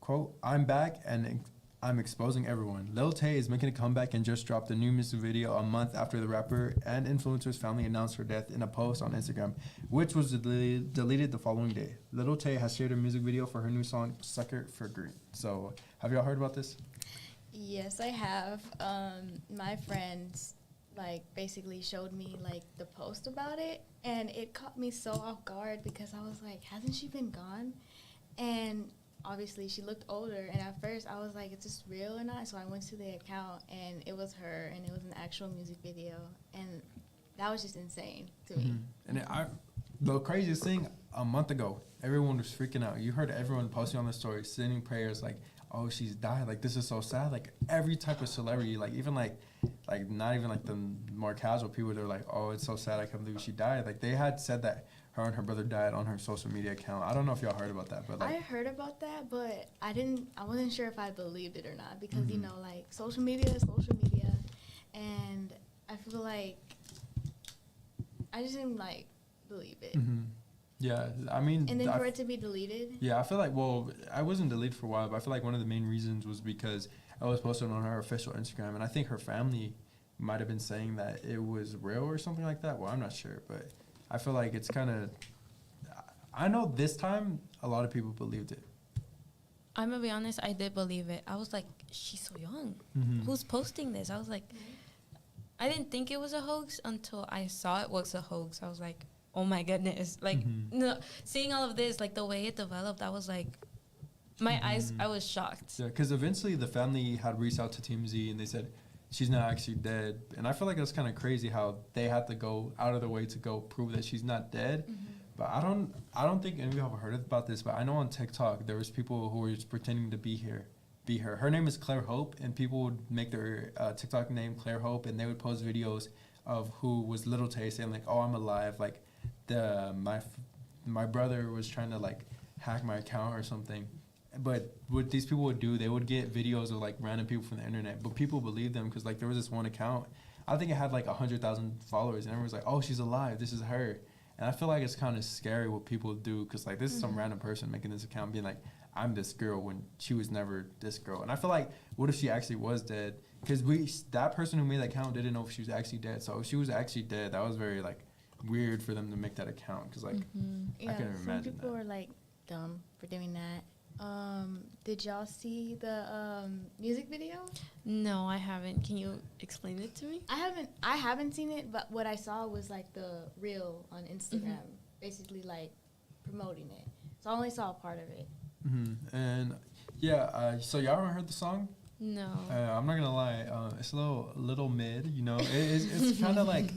Quote, "I'm back and I'm exposing everyone." Lil Tay is making a comeback and just dropped a new music video a month after the rapper and influencer's family announced her death in a post on Instagram, which was deleted the following day. Lil Tay has shared a music video for her new song, Sucker for Green. So, have y'all heard about this? Yes, I have. My friends like basically showed me like the post about it, and it caught me so off guard because I was like, hasn't she been gone? And obviously she looked older, and at first I was like, is this real or not? So I went to the account, and it was her, and it was an actual music video, and that was just insane to me. And the craziest thing, a month ago, everyone was freaking out. You heard everyone posting on the story, sending prayers like, oh, she's died. Like, this is so sad. Like, every type of celebrity, like, even like not even like the more casual people, they're like, oh, it's so sad. I can't believe she died. Like, they had said that her and her brother died on her social media account. I don't know if y'all heard about that, but like, I heard about that, but I wasn't sure if I believed it or not because, you know, like, social media is social media, and I feel like I just didn't, like, believe it. Yeah, I mean... And then for it to be deleted? Yeah, I feel like, well, I wasn't deleted for a while, but I feel like one of the main reasons was because I was posted on her official Instagram, and I think her family might have been saying that it was real or something like that. Well, I'm not sure, but I feel like it's kind of... I know this time, a lot of people believed it. I'm going to be honest, I did believe it. I was like, she's so young. Who's posting this? I was like... I didn't think it was a hoax until I saw it was a hoax. I was like... oh my goodness, like, no, seeing all of this, like, the way it developed, I was like, my eyes, I was shocked. Yeah, because eventually the family had reached out to TMZ, and they said, she's not actually dead. And I feel like that's kind of crazy how they had to go out of their way to go prove that she's not dead. But I don't think any of you have heard about this, but I know on TikTok, there was people who were just pretending to be her. Her name is Claire Hope, and people would make their TikTok name Claire Hope, and they would post videos of who was Little Tay saying, like, oh, I'm alive, like, my brother was trying to like hack my account or something. But what these people would do, they would get videos of like random people from the internet, but people believed them because like there was this one account, I think it had like 100,000 followers, and everyone's like, oh, she's alive, this is her. And I feel like it's kind of scary what people do because like this is some random person making this account being like, I'm this girl when she was never this girl. And I feel like, what if she actually was dead? Because that person who made that account didn't know if she was actually dead. So if she was actually dead, that was very like weird for them to make that account because like I couldn't imagine some people that. are like dumb for doing that. Did y'all see the music video? No, I haven't. Can you explain it to me? I haven't seen it, but what I saw was like the reel on Instagram, basically like promoting it. So I only saw a part of it. And yeah, so y'all ever heard the song? No. I'm not gonna lie, it's a little mid, you know. It's kind of like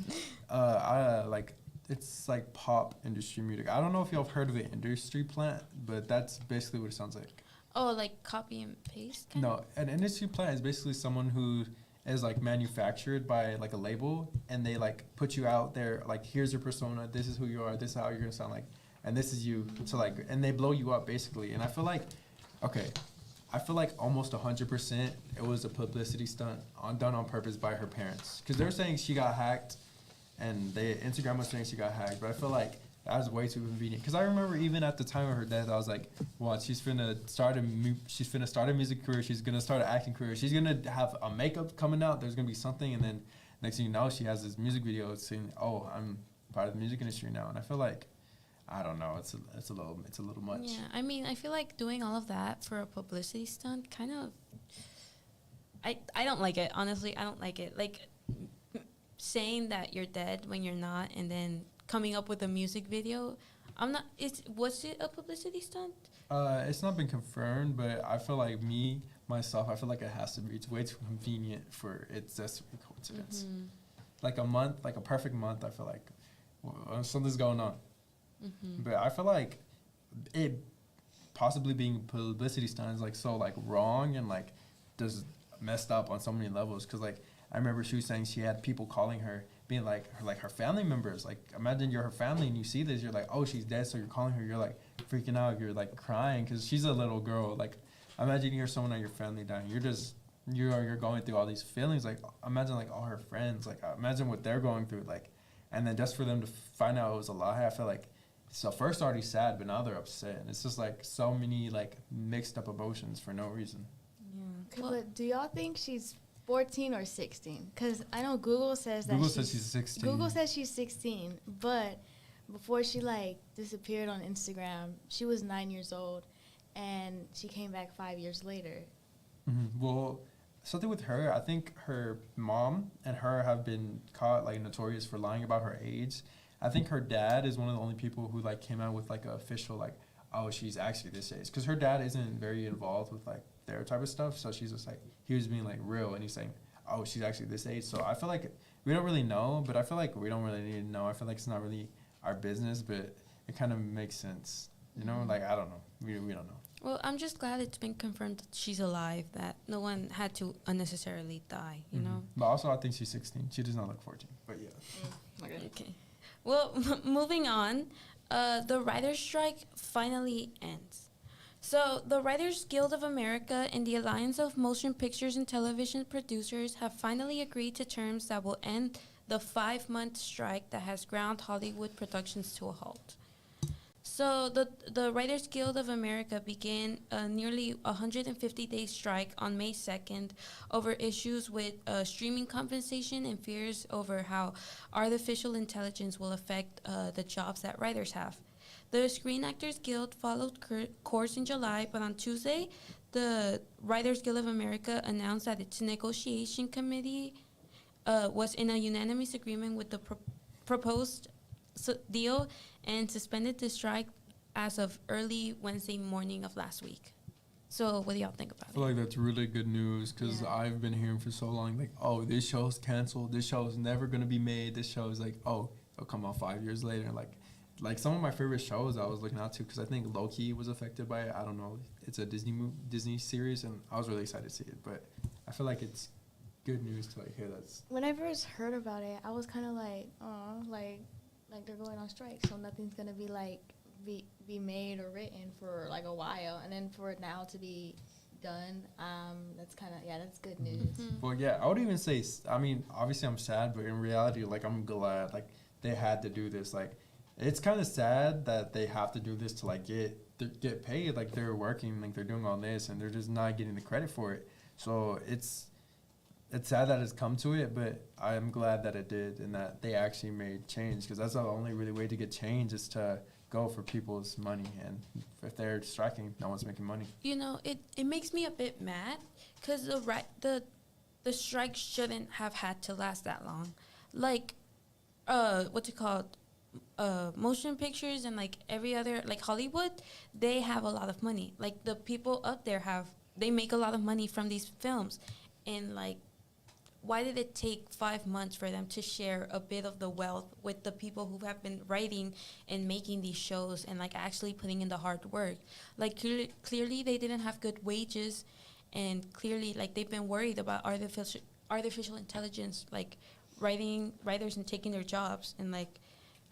like it's like pop industry music. I don't know if y'all have heard of an industry plant, but that's basically what it sounds like. Oh, like copy and paste kind No, an industry plant is basically someone who is like manufactured by like a label, and they like put you out there like, here's your persona, this is who you are, this is how you're gonna sound like, and this is you. So like, and they blow you up basically. And I feel like, almost 100% it was a publicity stunt done on purpose by her parents, because they're saying she got hacked, and Instagram was saying she got hacked. But I feel like that was way too convenient, because I remember even at the time of her death, I was like, well, she's finna start a music career, she's gonna start an acting career, she's gonna have a makeup coming out, there's gonna be something, and then next thing you know, she has this music video saying, oh, I'm part of the music industry now. And I feel like, I don't know, it's a little much. Yeah, I mean, I feel like doing all of that for a publicity stunt kind of, I don't like it. Honestly, I don't like it. Like, saying that you're dead when you're not, and then coming up with a music video. Was it a publicity stunt? It's not been confirmed, but I feel like myself, I feel like it has to be. It's way too convenient for it's just a coincidence. Mm-hmm. Like a month, like a perfect month, I feel like something's going on. Mm-hmm. But I feel like it possibly being publicity stunt is like so like wrong and like just messed up on so many levels. Cause like I remember she was saying she had people calling her, being like her family members. Like imagine you're her family and you see this, you're like, oh, she's dead, so you're calling her, you're like freaking out, you're like crying because she's a little girl. Like imagine you're someone in your family dying, you're going through all these feelings. Like imagine like all her friends, like imagine what they're going through, like, and then just for them to find out it was a lie, I feel like. So first already sad, but now they're upset. And it's just like so many like mixed up emotions for no reason. Yeah. But do y'all think she's 14 or 16? Because I know Google says that Google says she's 16. Google says she's 16, but before she like disappeared on Instagram, she was 9 years old, and she came back 5 years later. Mm-hmm. Well, something with her, I think her mom and her have been caught like notorious for lying about her age. I think her dad is one of the only people who like came out with like an official like, oh, she's actually this age, because her dad isn't very involved with like their type of stuff. So she's just like, he was being like real, and he's saying, oh, she's actually this age. So I feel like we don't really know, but I feel like we don't really need to know. I feel like it's not really our business, but it kind of makes sense, you know. Like I don't know, we don't know. Well, I'm just glad it's been confirmed that she's alive, that no one had to unnecessarily die, you know? But also, I think she's 16. She does not look 14, but yeah. Okay. Well, moving on, the writer's strike finally ends. So, the Writers Guild of America and the Alliance of Motion Pictures and Television Producers have finally agreed to terms that will end the 5-month strike that has ground Hollywood productions to a halt. So the Writers Guild of America began a nearly 150-day strike on May 2nd over issues with streaming compensation and fears over how artificial intelligence will affect the jobs that writers have. The Screen Actors Guild followed course in July, but on Tuesday, the Writers Guild of America announced that its negotiation committee was in a unanimous agreement with the proposed deal and suspended the strike as of early Wednesday morning of last week. So what do y'all think about it? I feel like that's really good news, because I've been hearing for so long, like, oh, this show's canceled, this show is never going to be made, this show is like, oh, it'll come out 5 years later. Like some of my favorite shows I was looking out to, because I think Loki was affected by it. I don't know. It's a Disney series, and I was really excited to see it. But I feel like it's good news to like hear that. When I first heard about it, I was kind of like, oh, like they're going on strike, so nothing's gonna be like be made or written for like a while, and then for it now to be done, that's kind of that's good news. Mm-hmm. Well, yeah, I would even say, I mean, obviously I'm sad, but in reality, like I'm glad like they had to do this. Like it's kind of sad that they have to do this to like get paid. Like they're working, like they're doing all this, and they're just not getting the credit for it. So it's sad that it's come to it, but I'm glad that it did and that they actually made change, because that's the only really way to get change is to go for people's money. And if they're striking, no one's making money. You know, it makes me a bit mad, because the strike shouldn't have had to last that long. Like, what's it called? Motion pictures and like every other, like Hollywood, they have a lot of money. Like the people up there they make a lot of money from these films. And like, why did it take 5 months for them to share a bit of the wealth with the people who have been writing and making these shows and like actually putting in the hard work? Like clearly they didn't have good wages, and clearly like they've been worried about artificial intelligence, like writers and taking their jobs. And like,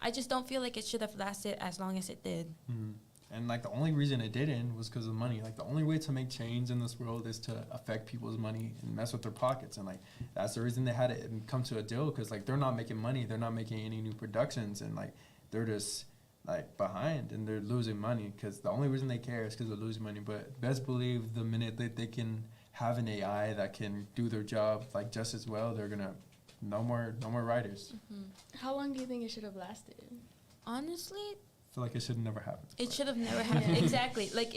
I just don't feel like it should have lasted as long as it did. Mm-hmm. And like the only reason it didn't was because of money. Like the only way to make change in this world is to affect people's money and mess with their pockets. And like that's the reason they had to come to a deal, because like they're not making money, they're not making any new productions, and like they're just like behind and they're losing money, because the only reason they care is because they're losing money. But best believe the minute that they can have an AI that can do their job like just as well, they're gonna no more writers. Mm-hmm. How long do you think it should have lasted? Honestly, I feel like it should have never happened. it should have never happened. Exactly. Like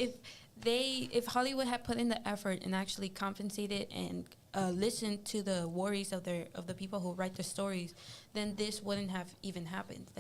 if Hollywood had put in the effort and actually compensated and listened to the worries of the people who write the stories, then this wouldn't have even happened.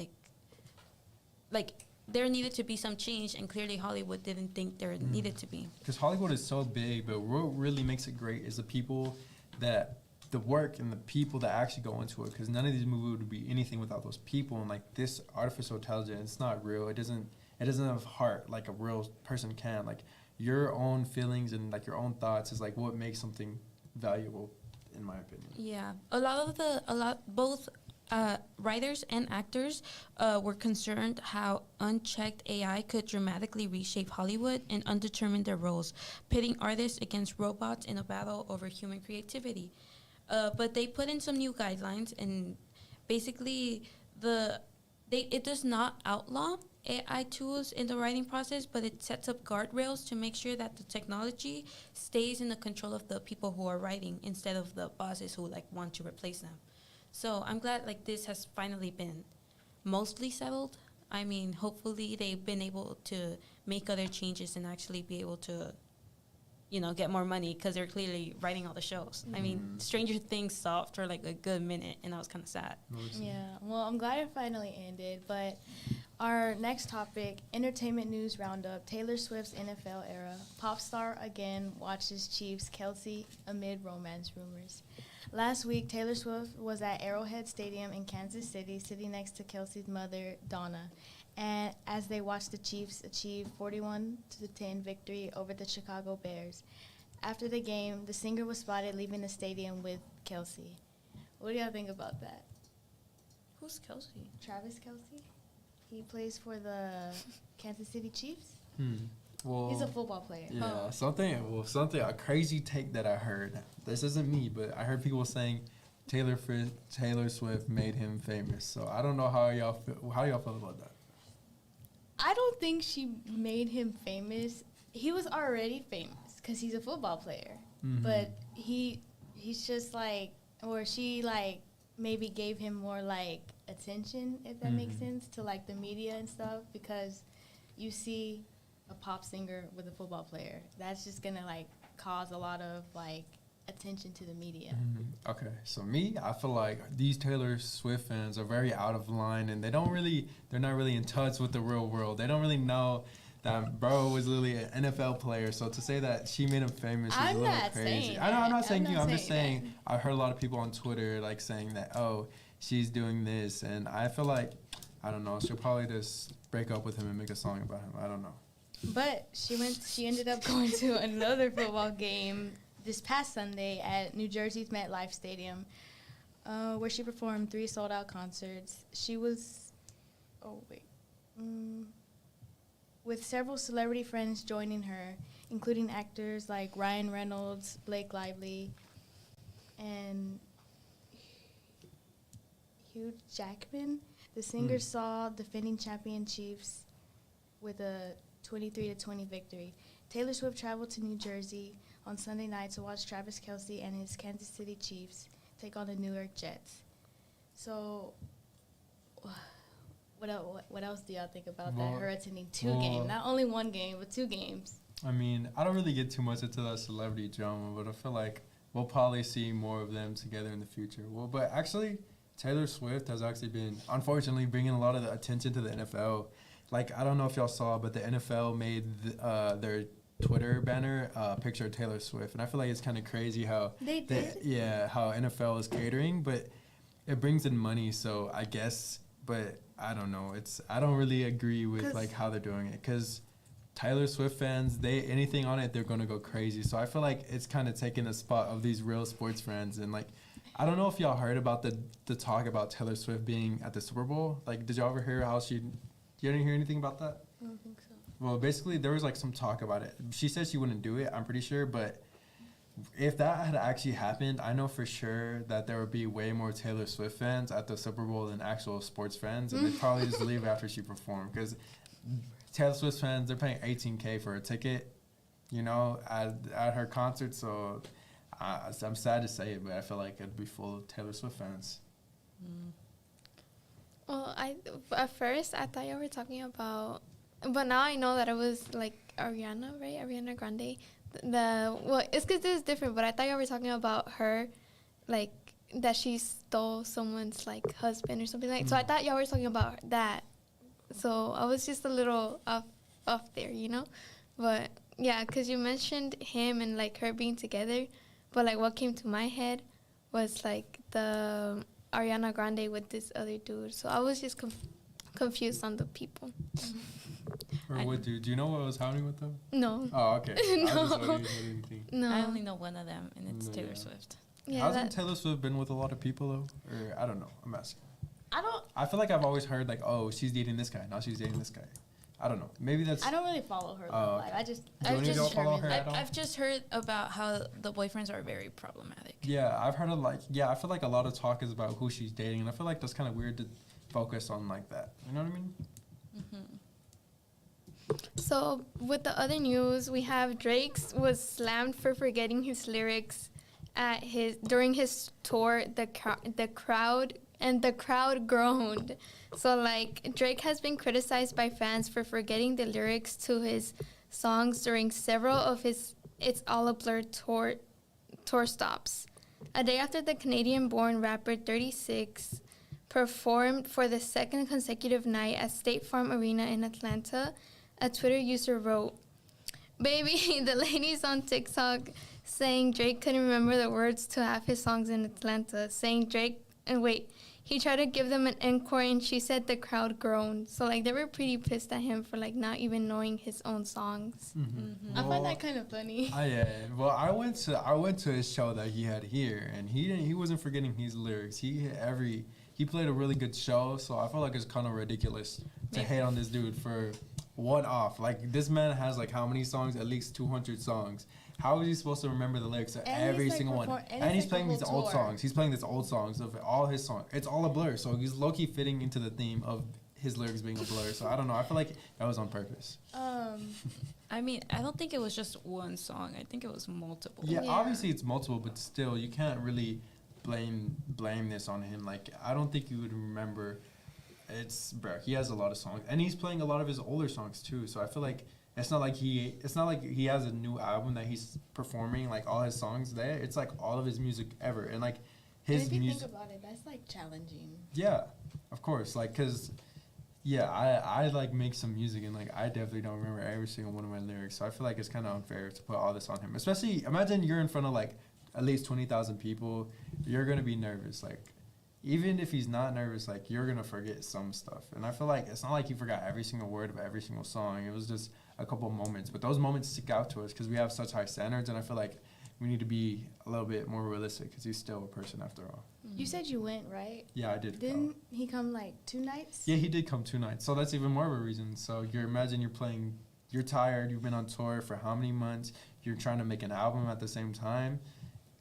Like there needed to be some change, and clearly Hollywood didn't think there needed to be. Because Hollywood is so big, but what really makes it great is the people the work and the people that actually go into it. Because none of these movies would be anything without those people. And like this artificial intelligence, it's not real. It doesn't have heart like a real person can. Like your own feelings and like your own thoughts is like what makes something valuable, in my opinion. Yeah, both writers and actors were concerned how unchecked AI could dramatically reshape Hollywood and undetermine their roles, pitting artists against robots in a battle over human creativity. But they put in some new guidelines, and basically it does not outlaw AI tools in the writing process, but it sets up guardrails to make sure that the technology stays in the control of the people who are writing instead of the bosses who like want to replace them. So I'm glad like this has finally been mostly settled. I mean, hopefully they've been able to make other changes and actually be able to, get more money, because they're clearly writing all the shows. I mean, Stranger Things stopped for like a good minute, and that was kind of sad. Yeah, well, I'm glad it finally ended, but our next topic, entertainment news roundup, Taylor Swift's NFL era. Pop star again watches Chiefs Kelsey amid romance rumors. Last week, Taylor Swift was at Arrowhead Stadium in Kansas City, sitting next to Kelsey's mother, Donna, and as they watched the Chiefs achieve 41-10 victory over the Chicago Bears. After the game, the singer was spotted leaving the stadium with Kelsey. What do y'all think about that? Who's Kelsey? Travis Kelsey? He plays for the Kansas City Chiefs. Well, he's a football player. Yeah, a crazy take that I heard. This isn't me, but I heard people saying Taylor Swift made him famous. So I don't know how y'all feel about that. I don't think she made him famous. He was already famous because he's a football player. But he's just like, or she like maybe gave him more like attention, if that makes sense, to like the media and stuff, because you see a pop singer with a football player, that's just gonna like cause a lot of like attention to the media. Okay, so I feel like these Taylor Swift fans are very out of line, and they're not really in touch with the real world. They don't really know that bro was literally an NFL player. So to say that she made him famous is a little crazy. I'm not saying you. I'm just saying I heard a lot of people on Twitter like saying that, oh, she's doing this, and I feel like, I don't know, she'll probably just break up with him and make a song about him. I don't know. But she ended up going to another football game this past Sunday at New Jersey's MetLife Stadium, where she performed 3 sold-out concerts. She was, with several celebrity friends joining her, including actors like Ryan Reynolds, Blake Lively, and Hugh Jackman. The singer saw defending champion Chiefs with a 23-20 victory. Taylor Swift traveled to New Jersey on Sunday night to watch Travis Kelsey and his Kansas City Chiefs take on the New York Jets. So, what else do y'all think about that? Her attending 2 games, not only 1 game, but 2 games. I mean, I don't really get too much into that celebrity drama, but I feel like we'll probably see more of them together in the future. Well, but actually, Taylor Swift has actually been, unfortunately, bringing a lot of the attention to the NFL. Like, I don't know if y'all saw, but the NFL made their Twitter banner picture of Taylor Swift. And I feel like it's kind of crazy how how NFL is catering, but it brings in money, so I guess, but I don't know. I don't really agree with like how they're doing it, because Taylor Swift fans, anything on it, they're going to go crazy. So I feel like it's kind of taking the spot of these real sports fans. And like, I don't know if y'all heard about the talk about Taylor Swift being at the Super Bowl. Like, did y'all ever hear how you didn't hear anything about that? I don't think so. Well, basically, there was like some talk about it. She said she wouldn't do it, I'm pretty sure, but if that had actually happened, I know for sure that there would be way more Taylor Swift fans at the Super Bowl than actual sports fans, and they'd probably just leave after she performed, because Taylor Swift fans, they're paying $18K for a ticket, at her concert, so I'm sad to say it, but I feel like it'd be full of Taylor Swift fans. Well, at first I thought you were talking about, but now I know that it was like Ariana, right? Ariana Grande. it's because this is different, but I thought you were talking about her, like, that she stole someone's, like, husband or something like that. So I thought y'all were talking about that. So I was just a little off there, you know? But, yeah, because you mentioned him and, like, her being together. But, like, what came to my head was, like, the Ariana Grande with this other dude. So I was just confused on the people. Or what dude? Do you know what was happening with them? No. Oh, okay. No. What do you think? No. I only know one of them, and it's Taylor Yeah. Swift. Yeah, Hasn't Taylor Swift been with a lot of people, though? Or, I don't know. I'm asking. I feel like I've always heard, like, oh, she's dating this guy. Now she's dating this guy. I don't know. Maybe that's... I don't really follow her. Oh, Like, okay. I just... Do any of y'all follow her at all? I've just heard about how the boyfriends are very problematic. Yeah, I've heard of, like... Yeah, I feel like a lot of talk is about who she's dating. And I feel like that's kind of weird to focus on like that. You know what I mean? So with the other news, we have Drake's was slammed for forgetting his lyrics during his tour. The crowd groaned. So like Drake has been criticized by fans for forgetting the lyrics to his songs during several of his It's All a Blur tour stops. A day after the Canadian-born rapper 36 performed for the second consecutive night at State Farm Arena in Atlanta, a Twitter user wrote, "Baby, the ladies on TikTok saying Drake couldn't remember the words to half his songs in Atlanta, saying Drake, and wait, he tried to give them an encore and she said the crowd groaned." So like they were pretty pissed at him for like not even knowing his own songs. I find that kind of funny. Yeah. Well, I went to his show that he had here, and he wasn't forgetting his lyrics. He played a really good show, so I feel like it's kind of ridiculous to hate on this dude for one off. Like, this man has, like, how many songs? At least 200 songs. How is he supposed to remember the lyrics of every single one? And he's playing these old songs. He's playing these old songs of all his songs. It's all a blur, so he's low-key fitting into the theme of his lyrics being a blur. So I don't know. I feel like that was on purpose. I mean, I don't think it was just one song. I think it was multiple. Yeah, obviously it's multiple, but still, you can't really blame this on him. Like, I don't think you would remember. He has a lot of songs, and he's playing a lot of his older songs too. So I feel like it's not like he has a new album that he's performing like all his songs there. It's like all of his music ever, and like his if you music. think about it, that's like challenging. Yeah, of course. Like, cause yeah, I like make some music, and like I definitely don't remember every single one of my lyrics. So I feel like it's kind of unfair to put all this on him. Especially, imagine you're in front of like at least 20,000 people. You're gonna be nervous. Like, even if he's not nervous, like, you're gonna forget some stuff. And I feel like it's not like he forgot every single word of every single song. It was just a couple moments. But those moments stick out to us because we have such high standards, and I feel like we need to be a little bit more realistic because he's still a person after all. You said you went, right? Yeah, I did. Didn't he come like 2 nights? Yeah, he did come 2 nights. So that's even more of a reason. So imagine you're playing, you're tired, you've been on tour for how many months, you're trying to make an album at the same time.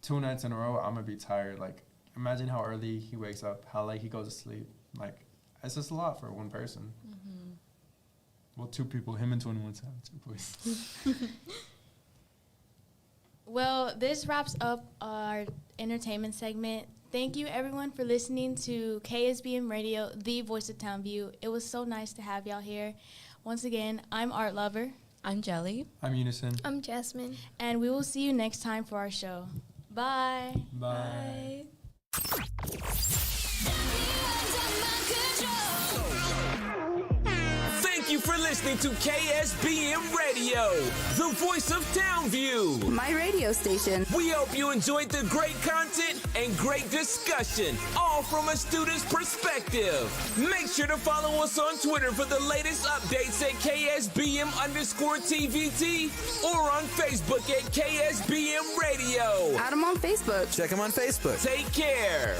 2 nights in a row, I'm gonna be tired. Like, imagine how early he wakes up, how late he goes to sleep. Like, it's just a lot for one person. Well, 2 people, him and 21 Savage, please. Well, this wraps up our entertainment segment. Thank you, everyone, for listening to KSBM Radio, the voice of Townview. It was so nice to have y'all here. Once again, I'm Art Lover. I'm Jelly. I'm Unison. I'm Jasmine. And we will see you next time for our show. Bye. Bye. Thank you for listening to KSBM Radio, the voice of Townview. My radio station. We hope you enjoyed the great content and great discussion, all from a student's perspective. Make sure to follow us on Twitter for the latest updates at KSBM_TVT or on Facebook at KSBM Radio. Add them on Facebook. Check him on Facebook. Take care.